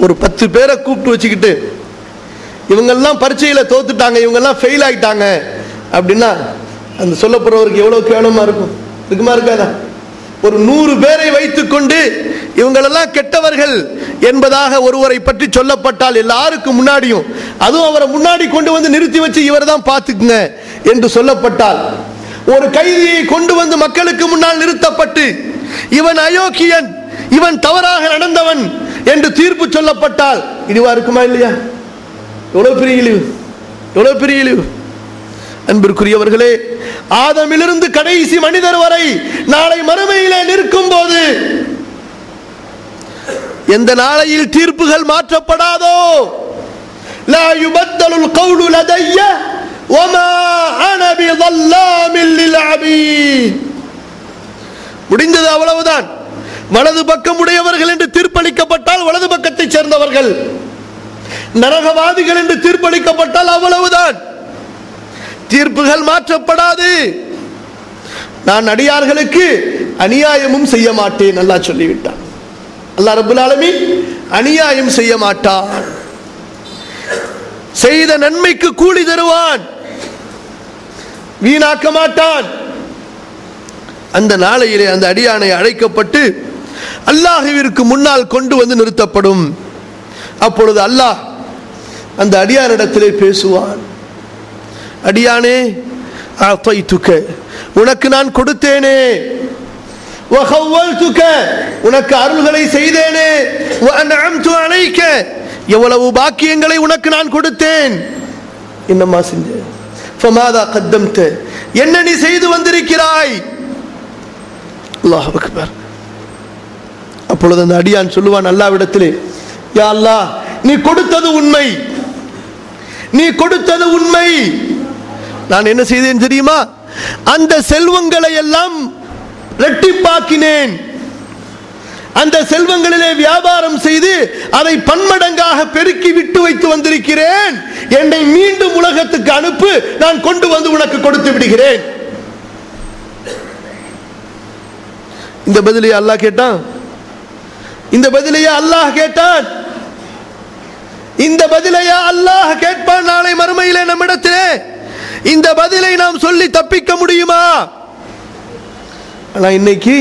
ஒரு 10 பேரை கூப்பிட்டு வச்சுக்கிட்டு இவங்கெல்லாம் பரீட்சையில் தோத்துட்டாங்க, இவங்கெல்லாம் ஃபெயில் ஆகிட்டாங்க அப்படின்னா அந்த சொல்லப்படுறவருக்கு எவ்வளோ கேவலமாக இருக்கும்? இருக்குமா இருக்காதா? ஒரு 100 பேரை வைத்துக்கொண்டு இவங்களெல்லாம் கெட்டவர்கள் என்பதாக ஒருவரை பற்றி சொல்லப்பட்டால் எல்லாருக்கும் முன்னாடியும், அதுவும் அவரை முன்னாடி கொண்டு வந்து நிறுத்தி வச்சு இவர் தான் பார்த்துக்குங்க என்று சொல்லப்பட்டால், ஒரு கைதியை கொண்டு வந்து மக்களுக்கு முன்னால் நிறுத்தப்பட்டு இவன் அயோக்கியன், இவன் தவறாக நடந்தவன் என்று தீர்ப்பு சொல்லப்பட்டால் இதுவா இருக்குமா இல்லையா? எவ்வளவு பெரிய இழிவு, எவ்வளவு பெரிய இழிவு. அன்பிற்குரியவர்களே, ஆதமிலிருந்து கடைசி மனிதர் வரை நாளை மறுமையிலே நிற்கும் போது எந்த நாளையில் தீர்ப்புகள் மாற்றப்படாதோ, லா யுபத்தலுல் கௌலு லதைய வமா அன பிதல்லாமில் லில் அபீத். முடிந்தது, அவ்வளவுதான். வலது பக்கம் உடையவர்கள் என்று தீர்ப்பளிக்கப்பட்டால் வலது பக்கத்தை சேர்ந்தவர்கள், நரகவாதிகள் என்று தீர்ப்பளிக்கப்பட்டால் அவ்வளவுதான். தீர்ப்புகள் மாற்றப்படாது. நான் அடியார்களுக்கு அநியாயமும் செய்ய மாட்டேன், அல்லாஹ் சொல்லிவிட்டான். அல்லாஹ் ரப்பல் ஆலமீன் அநியாயம் செய்ய மாட்டான். செய்த நன்மைக்கு கூலி தருவான், வீணாக்க மாட்டான். அந்த நாளையிலே அந்த அடியானை அழைக்கப்பட்டு அல்லாஹ்விற்கு முன்னால் கொண்டு வந்து நிறுத்தப்படும். அப்பொழுது அல்லாஹ் அந்த அடியானிடத்திலே பேசுவான். அடியானே, அதைதுக, உனக்கு நான் கொடுத்தேனே, வஹவ்வல்துக, உனக்கு அருள்களை செய்தேனே, வஅன்அம்து அலைக, எவ்வளவு பாக்கியங்களை உனக்கு நான் கொடுத்தேன், என்னம்மா செஞ்ச? ஃபமாதா கத்தம்த, என்ன நீ செய்து வந்திருக்கிறாய்? அல்லாஹ் அக்பர். அப்பொழுது அந்த அடியான் சொல்லுவான் அல்லாஹ்விடத்திலே, யா அல்லாஹ், நீ கொடுத்தது உண்மை, நீ கொடுத்தது உண்மை. நான் என்ன செய்தேன் தெரியுமா? அந்த செல்வங்களை எல்லாம் இரட்டிப்பாக்கினேன். அந்த செல்வங்களிலே வியாபாரம் செய்து அதை பன்மடங்காக பெருக்கி விட்டு வைத்து வந்திருக்கிறேன். என்னை மீண்டும் உலகத்துக்கு அனுப்பு, நான் கொண்டு வந்து உனக்கு கொடுத்து விடுகிறேன். இந்த பதிலையே அல்லாஹ் கேட்டான். இந்த பதிலையே அல்லாஹ் கேட்டான். இந்த பதிலையா அல்லாஹ் கேட்பான் நாளை மறுமையிலே நம்மிடத்திலே? இந்த பதிலை நாம் சொல்லி தப்பிக்க முடியுமா? ஆனா இன்னைக்கு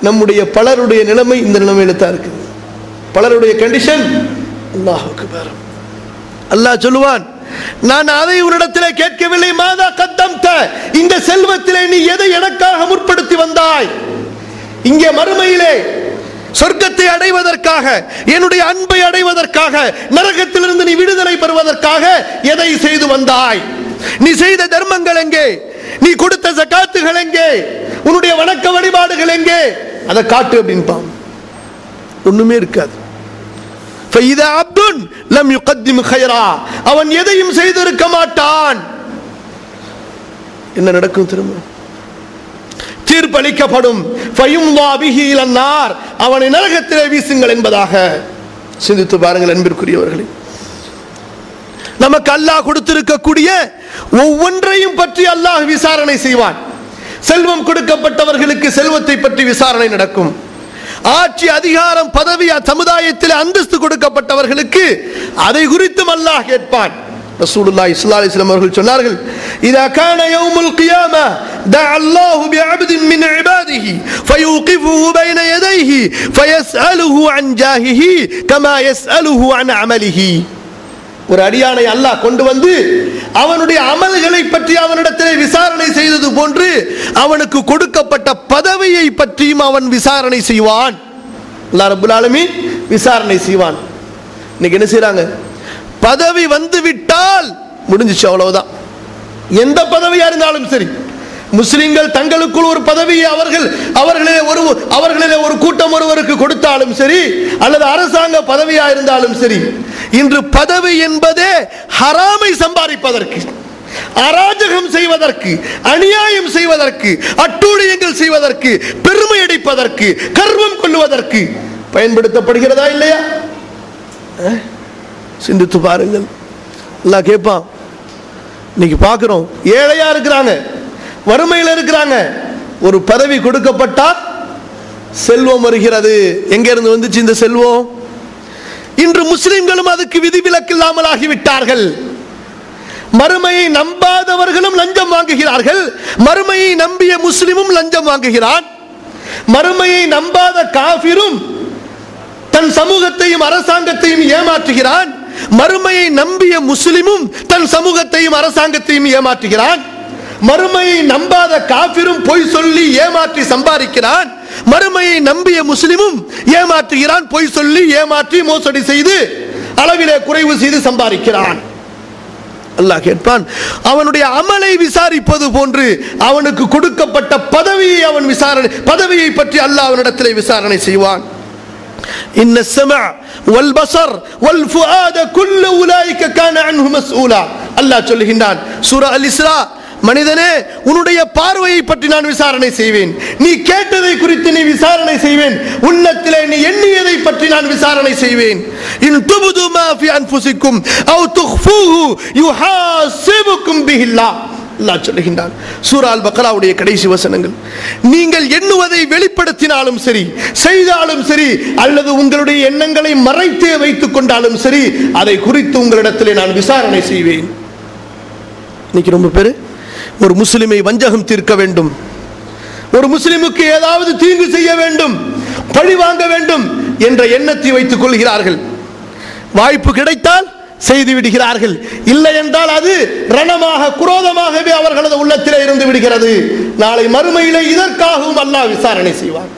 நம்முடைய பலருடைய நிலைமை இந்த நிலைமையில தான் இருக்கு. பலருடைய கண்டிஷன், அல்லாஹ் அக்பர். அல்லாஹ் சொல்லுவான், நான் அதை உன்னிடத்திலே கேட்கவில்லை. மாதா கத்தம்த, இந்த செல்வத்திலே நீ எதை எனக்காக முற்படுத்தி வந்தாய்? இங்கே மறுமையிலே சொர்க்கத்தை அடைவதற்காக, என்னுடைய அன்பை அடைவதற்காக, நரகத்திலிருந்து நீ விடுதலை பெறுவதற்காக எதை செய்து வந்தாய்? நீ செய்த தர்மங்கள் எங்கே? நீ கொடுத்த ஜகாத்துகள் எங்கே? உன்னுடைய வணக்க வழிபாடுகள் எங்கே? அதை காட்டு அப்படின்பான். ஒண்ணுமே இருக்காது. ஃபைதா அப்துன் லம் யுகத்திம் கைரா, அவன் எதையும் செய்திருக்க மாட்டான். என்ன நடக்கும்? திரும்ப தீர்ப்பளிக்கப்படும். அவனை நரகத்திலே வீசுங்கள் என்பதாக. சிந்தித்து பாருங்கள் அன்பிற்குரியவர்களே, நமக்கு அல்லாஹ் கொடுத்திருக்கக்கூடிய ஒவ்வொன்றையும் பற்றி அல்லாஹ் விசாரணை செய்வான். செல்வம் கொடுக்கப்பட்டவர்களுக்கு செல்வத்தை பற்றி விசாரணை நடக்கும். ஆட்சி, அதிகாரம், பதவி, சமுதாயத்தில் அந்தஸ்து கொடுக்கப்பட்டவர்களுக்கு அதை குறித்தும் அல்லாஹ் கேட்பான். ரசூலுல்லாஹி ஸல்லல்லாஹு அலைஹி வஸல்லம் அவர்கள் சொன்னார்கள், இதா கான யௌமுல் கியாமா தஅ அல்லாஹு பிஅப்தின் மின் இபாதிஹி ஃபயூகிஃபுஹு பைன யதைஹி ஃபயஸ்அலுஹு அன் ஜாஹிஹி கமா யஸ்அலுஹு அன் அமலிஹி. ஒரு அடியானை அல்லாஹ் கொண்டு வந்து அவனுடைய அமல்களை பற்றி அவனிடத்திலே விசாரணை செய்தது போன்று அவனுக்கு கொடுக்கப்பட்ட பதவியை பற்றியும் அவன் விசாரணை செய்வான். அல்லாஹ் ரப்பல் ஆலமீன் விசாரணை செய்வான். இன்னைக்கு என்ன செய்றாங்க? பதவி வந்து விட்டால் முடிஞ்சிச்சு, அவ்வளவுதான். எந்த பதவியா இருந்தாலும் சரி, முஸ்லிம்கள் தங்களுக்குள் ஒரு பதவியை அவர்களிலே ஒரு கூட்டம் ஒருவருக்கு கொடுத்தாலும் சரி, அல்லது அரசாங்க பதவியா இருந்தாலும் சரி, இன்று பதவி என்பதே ஹராமை சம்பாதிப்பதற்கு, அராஜகம் செய்வதற்கு, அநியாயம் செய்வதற்கு, அட்டூழியங்கள் செய்வதற்கு, பெருமை அடிப்பதற்கு, கர்வம் கொள்வதற்கு பயன்படுத்தப்படுகிறதா இல்லையா? சிந்தித்து பாருங்கள். அல்லாஹ் கேட்பான். இன்னைக்கு பார்க்கிறோம், ஏழையா இருக்கிறாங்க, வறுமையில் இருக்கிறாங்க, ஒரு பதவி கொடுக்கப்பட்டால் செல்வம் வருகிறது. எங்க இருந்து வந்துச்சு இந்த செல்வம்? இன்று முஸ்லிம்களும் அதுக்கு விதிவிலக்கில்லாமல் ஆகிவிட்டார்கள். மறுமையை நம்பாதவர்களும் லஞ்சம் வாங்குகிறார்கள். மறுமையை நம்பிய முஸ்லிமும் லஞ்சம் வாங்குகிறான். மறுமையை நம்பாத காஃபிரும் தன் சமூகத்தையும் அரசாங்கத்தையும் ஏமாற்றுகிறான். மறுமையை நம்பிய முஸ்லிமும் தன் சமூகத்தையும் அரசாங்கத்தையும் ஏமாற்றுகிறான். மறுமையை நம்பாத காஃபிரும் பொய் சொல்லி ஏமாற்றி சம்பாதிக்கிறான். மறுமையை நம்பிய முஸ்லிமும் ஏமாற்றுகிறான், பொய் சொல்லி ஏமாற்றி மோசடி செய்து அளவிலே குறைவு செய்து சம்பாதிக்கிறான். அல்லாஹ் கேட்பான், அவனுடைய அமலை விசாரிப்பது போன்று அவனுக்கு கொடுக்கப்பட்ட பதவியை பற்றி அல்லாஹ் அவனிடத்தில் விசாரணை செய்வான். இன்ன ஸமஅ வல் பஸர் வல் ஃபுஆத குல்லு உலாயிக கான அன்ஹு மஸ்ஊலா. அல்லாஹ் சொல்லுகின்றான் சூரா அல் இஸ்ரா, மனிதனே உன்னுடைய பார்வையை பற்றி நான் விசாரணை செய்வேன், நீ கேட்டதை குறித்து நீ விசாரணை செய்வேன், உள்ளத்திலே நீ எண்ணியதை பற்றி நான் விசாரணை செய்வேன். இன் துபது மா ஃபி அன்ஃபுசிக்கும் அவ் துஃபூஹு யுஹாஸிபுக்கும் பிஹில்லாஹ். அல்லாஹ் சொல்லுகின்றான் சூரா அல் பக்ராவுடைய கடைசி வசனங்கள், நீங்கள் எண்ணுவதை வெளிப்படுத்தினாலும் சரி, செய்தாலும் சரி, அல்லது உங்களுடைய எண்ணங்களை மறைத்தே வைத்துக் கொண்டாலும் சரி, அதை குறித்து உங்களிடத்திலே நான் விசாரணை செய்வேன். இன்னைக்கு ரொம்ப பேரு ஒரு முஸ்லிமை வஞ்சகம் தீர்க்க வேண்டும், ஒரு முஸ்லிமுக்கு ஏதாவது தீங்கு செய்ய வேண்டும், பழி வாங்க வேண்டும் என்ற எண்ணத்தை வைத்துக் கொள்கிறார்கள். வாய்ப்பு கிடைத்தால் செய்து விடுகிறார்கள், இல்லை என்றால் அது ரணமாக குரோதமாகவே அவர்களது உள்ளத்திலே இருந்து விடுகிறது. நாளை மறுமையிலே இதற்காகவும் அல்லாஹ் விசாரணை செய்வார்.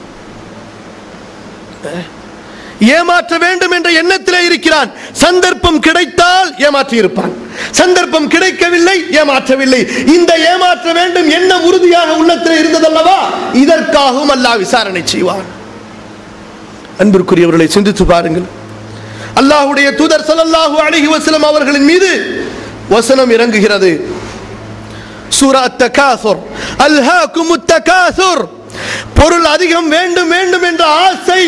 ஏமாற்ற வேண்டும் என்ற எண்ணத்திலே இருக்கிறான், சந்தர்ப்பம் கிடைத்தால் ஏமாற்றி இருப்பான், சந்தர்ப்பம் கிடைக்கவில்லை ஏமாற்றவில்லை. இந்த ஏமாற்ற வேண்டும் எண்ணம் உறுதியாக உள்ளத்திலே இருந்ததல்லவா, இதற்காகவும் அல்லாஹ் விசாரணை செய்வான். அன்பிற்குரியவர்களை சிந்தித்து பாருங்கள், அல்லாஹ்வுடைய தூதர் ஸல்லல்லாஹு அலைஹி வஸல்லம் அவர்களின் மீது வசனம் இறங்குகிறது. சூரா அத்-தகாசுர், அல்ஹாகுமுத் தகாசுர். பொருள் அதிகம் வேண்டும் வேண்டும் என்ற ஆசை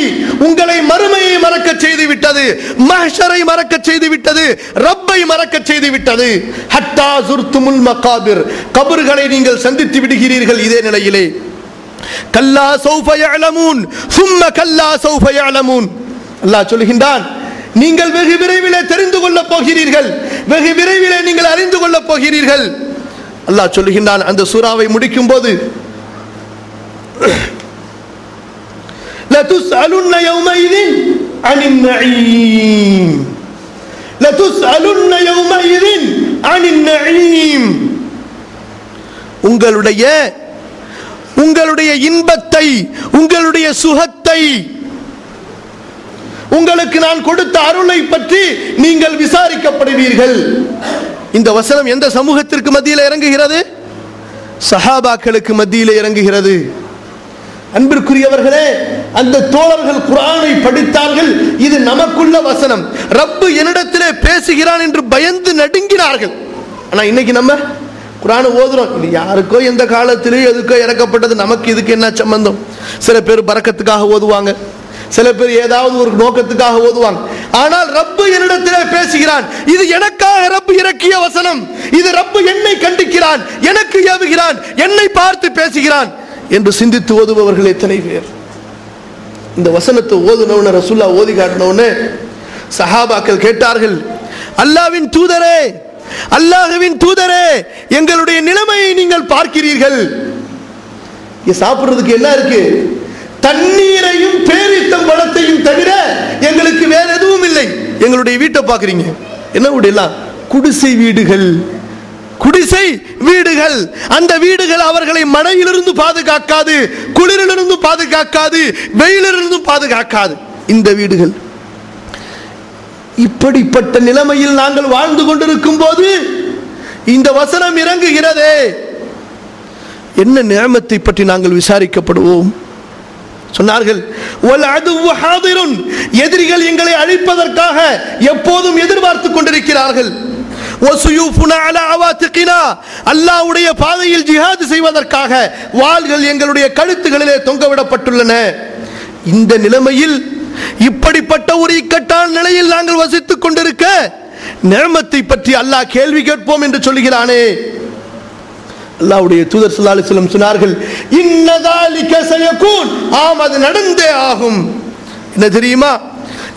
உங்களை மறுமையை மறக்க செய்து விட்டது, மஹ்ஷரை மறக்க செய்து விட்டது, ரப்பை மறக்க செய்து விட்டது. ஹத்தா ஸுர்துமுல் மகாபிர், கபர்களை நீங்கள் சந்தித்து விடுகிறீர்கள். இதே நிலையிலே கல்லா ஸௌஃப யஅலமூன் ثم கல்லா ஸௌஃப யஅலமூன். அல்லாஹ் சொல்கின்றான், நீங்கள் வெகு விரைவிலே தெரிந்து கொள்ள போகிறீர்கள், வெகு விரைவிலே நீங்கள் அறிந்து கொள்ள போகிறீர்கள். அல்லாஹ் சொல்கின்றான் அந்த சூராவை முடிக்கும் போது, لَتُسْأَلُنَّ يَوْمَئِذٍ عَنِ النَّعِيمِ لَتُسْأَلُنَّ يَوْمَئِذٍ عَنِ النَّعِيمِ. உங்களுடைய இன்பத்தை, உங்களுடைய சுகத்தை, உங்களுக்கு நான் கொடுத்த அருளை பற்றி நீங்கள் விசாரிக்கப்படுவீர்கள். இந்த வசனம் எந்த சமூகத்திற்கு மத்தியில் இறங்குகிறது? சஹாபாக்களுக்கு மத்தியில் இறங்குகிறது. அன்பிற்குரியவர்களே, அந்த தோழர்கள் குர்ஆனை படித்தார்கள். இது நமக்குள்ள வசனம், ரப்பு என்னிடத்திலே பேசுகிறான் என்று பயந்து நடுங்கினார்கள். ஆனா இன்னைக்கு நம்ம குர்ஆனை ஓதுறோம், இது யாருக்கோ எந்த காலத்திலே எதுக்கோ இறக்கப்பட்டது, நமக்கு இதுக்கு என்ன சம்பந்தம்? சில பேர் பரக்கத்துக்காக ஓதுவாங்க, சில பேர் ஏதாவது ஒரு நோக்கத்துக்காக ஓதுவாங்க. ஆனால் ரப்பு என்னிடத்திலே பேசுகிறான், இது எனக்காக ரப்பு இறக்கிய வசனம், இது ரப்பு என்னை கண்டிக்கிறான், எனக்கு ஏவுகிறான், என்னை பார்த்து பேசுகிறான் என்று சிந்தித்து ஓதுபவர்கள் எத்தனை பேர்? இந்த வசனத்தை ஓதுனவன ரசூலுல்லாஹ் ஓதி காட்டினவனே சஹாபாக்கள் கேட்டார்கள், அல்லாஹ்வின் தூதரே, அல்லாஹ்வின் தூதரே, எங்களுடைய நிலைமையை நீங்கள் பார்க்கிறீர்கள். சாப்பிடுறதுக்கு என்ன இருக்கு? தண்ணீரையும் பேரித்தம் பழத்தையும் தவிர எங்களுக்கு வேற எதுவும் இல்லை. எங்களுடைய வீட்டை பார்க்கிறீங்க, என்ன வீடெல்லாம்? குடிசை வீடுகள், குடிசை வீடுகள். அந்த வீடுகள் அவர்களை மழையிலிருந்து பாதுகாக்காது, குளிரிலிருந்து பாதுகாக்காது, வெயிலிலிருந்து பாதுகாக்காது. இந்த வீடுகள். இப்படிப்பட்ட நிலைமையில் நாங்கள் வாழ்ந்து கொண்டிருக்கும் போது இந்த வசனம் இறங்குகிறதே, என்ன நியமத்தை பற்றி நாங்கள் விசாரிக்கப்படுவோம்? சொன்னார்கள், எதிரிகள் எங்களை அழிப்பதற்காக எப்போதும் எதிர்பார்த்துக் கொண்டிருக்கிறார்கள். அல்லாஹ்வுடைய பாதையில் ஜிஹாத் செய்வதற்காக வாள்கள் எங்களுடைய கழுத்துகளிலே தொங்கவிடப்பட்டுள்ளன. இந்த நிலைமையில், இப்படிப்பட்ட ஒரு இக்கட்டான நிலையில் நாங்கள் வசித்துக் கொண்டிருக்க நியமத்தை பற்றி அல்லாஹ் கேள்வி கேட்போம் என்று சொல்கிறானே. அல்லாஹ்வுடைய தூதர் ஸல்லல்லாஹு அலைஹி வஸல்லம் சொன்னார்கள், இன்ன ذلك سيكون, ஆம் அது நடந்தே ஆகும். என்ன தெரியுமா?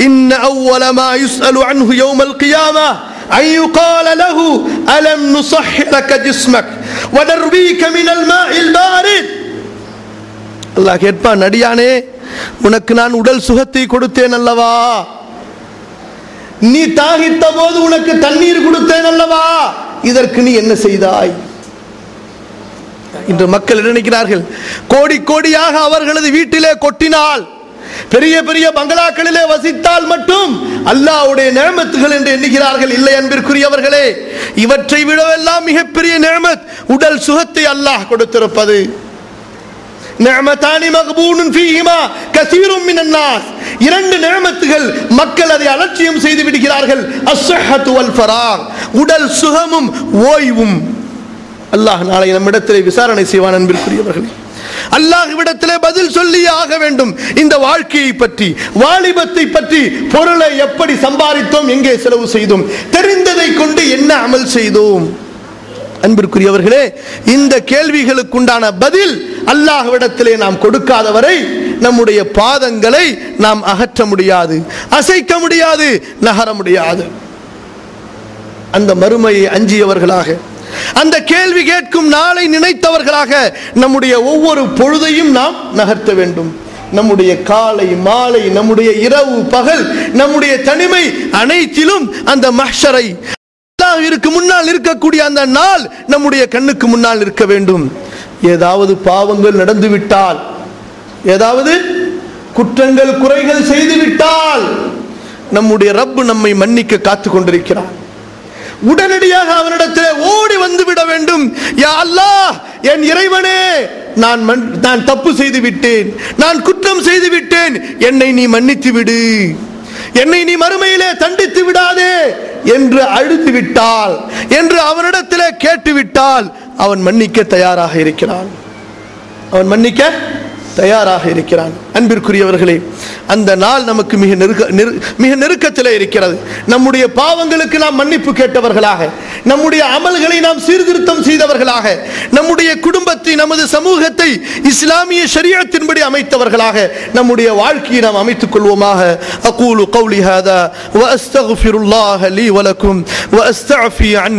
இன்ன அவ்வல மா யுஸ்அலு அன்ஹு யௌமல் கியாமா أن يقال له ألم نصحح لك جسمك ونرويك من الماء البارد. அல்லாஹ் கேட்பான், நடியானே உனக்கு நான் உடல் சுகத்தை கொடுத்தேன் அல்லவா, நீ தாகித்த போது உனக்கு தண்ணீர் கொடுத்தேன் அல்லவா, இதற்கு நீ என்ன செய்தாய்? இன்று மக்கள் நினைக்கிறார்கள், கோடி கோடியாக அவர்களது வீட்டிலே கொட்டினால், பெரிய பெரிய பங்களாக்களிலே வசித்தால் மட்டும் அல்லாஹ்வுடைய நிஅமத்துகள் என்று எண்ணுகிறார்கள். இல்லை அன்பிற்குரியவர்களே, இவற்றை விடவெல்லாம் மிகப்பெரிய நிஅமத் உடல் சுகத்தை அல்லாஹ் கொடுத்திருப்பது. நிஅமதானி மக்பூனுன் ஃபீஹிமா கஸீரும் மினன் நாஸ். இரண்டு நிஅமத்துகள் மக்கள் அதை அலட்சியம் செய்து விடுகிறார்கள். அஸ்ஸஹத்து வல் ஃபராக், உடல் சுகமும் ஓய்வும். அல்லாஹ் நாளை நம்மிடத்திலே விசாரணை செய்வான் அன்பிற்குரியவர்களே. அல்லாஹ்விடத்திலே பதில் சொல்லி ஆக வேண்டும். இந்த வாழ்க்கையை பற்றி, வாலிபத்தை பற்றி, பொருளை எப்படி சம்பாதித்தோம், எங்கே செலவு செய்தோம், தெரிந்ததை கொண்டு என்ன அமல் செய்தோம். அன்பிற்குரியவர்களே, இந்த கேள்விகளுக்குண்டான பதில் அல்லாஹ்விடத்திலே நாம் கொடுக்காதவரை நம்முடைய பாதங்களை நாம் அகற்ற முடியாது, அசைக்க முடியாது, நகர முடியாது. அந்த மறுமையை அஞ்சியவர்களாக, அந்த கேள்வி கேட்கும் நாளை நினைத்தவர்களாக நம்முடைய ஒவ்வொரு பொழுதையும் நாம் நகர்த்த வேண்டும். நம்முடைய காலை மாலை, நம்முடைய இரவு பகல், நம்முடைய தனிமை அனைத்திலும் அந்த மஹ்ஷரை அல்லாஹ்விற்கு முன்னால் இருக்கக்கூடிய அந்த நாள் நம்முடைய கண்ணுக்கு முன்னால் இருக்க வேண்டும். ஏதாவது பாவங்கள் நடந்துவிட்டால், ஏதாவது குற்றங்கள் குறைகள் செய்துவிட்டால் நம்முடைய ரப்பு நம்மை மன்னிக்க காத்து கொண்டிருக்கிறார். உடனடியாக அவனிடத்தில் ஓடி வந்து விட வேண்டும். யா அல்லாஹ், என் இறைவனே, நான் தப்பு செய்து விட்டேன், நான் குற்றம் செய்து விட்டேன், என்னை நீ மன்னித்து விடு, என்னை நீ மறுமையிலே தண்டித்து விடாதே என்று அழுது விட்டால், என்று அவனிடத்திலே கேட்டுவிட்டால் அவன் மன்னிக்க தயாராக இருக்கிறான். அவன் மன்னிக்க தயாராக இருக்கிறான். அன்பிற்குரியவர்களே, அந்த நாள் நமக்கு மிக நெருக்கத்திலே இருக்கிறது. நம்முடைய பாவங்களுக்கு நாம் மன்னிப்பு கேட்டவர்களாக, நம்முடைய அமல்களை நாம் சீர்திருத்தம் செய்தவர்களாக, நம்முடைய குடும்பத்தை, நமது சமூகத்தை இஸ்லாமிய ஷரியத்தின்படி அமைத்தவர்களாக நம்முடைய வாழ்க்கையை நாம் அமைத்துக் கொள்வோமாக. அகூலு கௌலி ஹாதா வ அஸ்தக்ஃபிருல்லாஹ லீ வ லக்கும் வ அஸ்தஃபி அன்னி